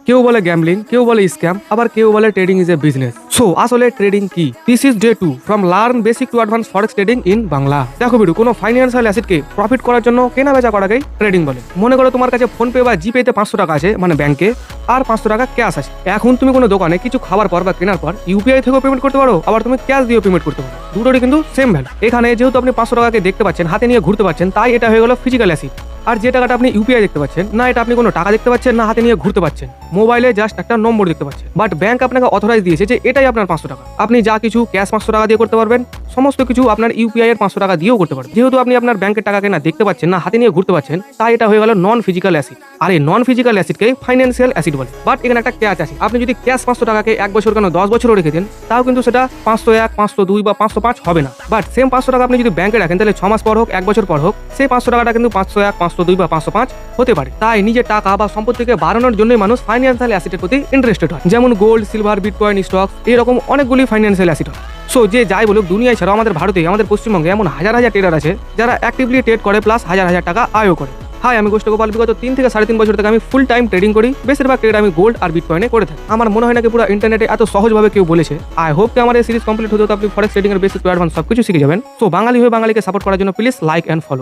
কেউ বলে গ্যাম্বলিং, কেউ বলে স্ক্যাম, আবার কেউ বলে trading is a business. So আসলে ট্রেডিং কি? This is day 2 form learn basic to advance forex trading in Bangla. দেখো ভিডিও, কোনো ফাইন্যান্সিয়াল অ্যাসেটকে প্রফিট করার জন্য কেনা বেচা করাকেই ট্রেডিং বলে। মনে করো তোমার কাছে ফোন পে বা জিপে তে 500 টাকা আছে, মানে ব্যাংকে, আর 500 টাকা ক্যাশ আছে। এখন তুমি কোনো দোকানে কিছু খাবার পর বা কেনার পর ইউপিআই থেকেও পেমেন্ট করতে পারো, আবার তুমি ক্যাশ দিয়েও পেমেন্ট করতে পারো। দুটোরই কিন্তু সেম ভ্যালু। এখানে যেহেতু আপনি 500 টাকাকে দেখতে পাচ্ছেন, হাতে নিয়ে ঘুরতে পাচ্ছেন, তাই এটা হয়ে গেল ফিজিক্যাল অ্যাসেট। আর যে টাকাটা আপনি ইউপিআই দেখতে পাচ্ছেন, না এটা আপনি কোনো টাকা দেখতে পাচ্ছেন, না হাতে নিয়ে ঘুরতে পাচ্ছেন, মোবাইলে জাস্ট একটা নম্বর দেখতে পাচ্ছেন। বাট ব্যাংক আপনাকে অথরাইজ দিয়েছে যে এটাই আপনার 500 টাকা। আপনি যা কিছু ক্যাশ 500 টাকা দিয়ে করতে পারবেন, সমস্ত কিছু আপনার ইউপিআই এর 500 টাকা দিয়েও করতে পারবেন। যেহেতু আপনি আপনার ব্যাংকের টাকাকে না দেখতে পাচ্ছেন, না হাতে নিয়ে ঘুরতে পাচ্ছেন, তাই এটা হয়ে গেল নন ফিজিক্যাল অ্যাসেট। আর এই নন ফিজিক্যাল অ্যাসেটকে ফাইন্যান্সিয়াল অ্যাসেট বলে। বাট এখানে একটা ক্যাচ আছে, আপনি যদি ক্যাশ 500 টাকাকে 1 বছর কেন 10 বছরও রেখে দেন, তাও কিন্তু সেটা 501, 502 বা 505 হবে না। বাট সেম 500 টাকা আপনি যদি ব্যাংকে রাখেন, তাহলে 6 মাস পর হোক, 1 বছর পর হোক, সেই 500 টাকাটা কিন্তু 501, 502 বা 505 হতে পারে। তাই নিজের টাকা বা সম্পত্তিকে বাড়ানোর জন্যই মানুষ ফাইন্যান্সিয়াল অ্যাসেটের প্রতি ইন্টারেস্টেড হয়। যেমন গোল্ড, সিলভার, বিটকয়েন, স্টক, এরকম অনেকগুলি ফাইন্যান্সিয়াল অ্যাসেট হয়। সো যে যাই বলুক, দুনিয়ায় ছাড়াও আমাদের ভারতে, আমাদের পশ্চিমবঙ্গে এমন হাজার হাজার ট্রেডার আছে যারা অ্যাক্টিভলি ট্রেড করে, প্লাস হাজার হাজার টাকা আয়ও করে। হাই, আমি গোষ্ঠ গোপাল। বিগত 3 থেকে 3.5 বছর থেকে আমি ফুল টাইম ট্রেডিং করি। বেশিরভাগ ট্রেড আমি গোল্ড আর বিটকয়েনে করে থাকি। আমার মনে হয় না কি পুরো ইন্টারনেটে এত সহজভাবে কেউ বলেছে। আই হোপ কি আমার এই সিরিজ কমপ্লিট হতে আপনি ফরেক্স ট্রেডিং এর বেসিক টু অ্যাডভান্স সবকিছু শিখে যাবেন। সো বাঙালি হয়ে বাঙালিকে সাপোর্ট করার জন্য প্লিজ লাইক এন্ড ফলো।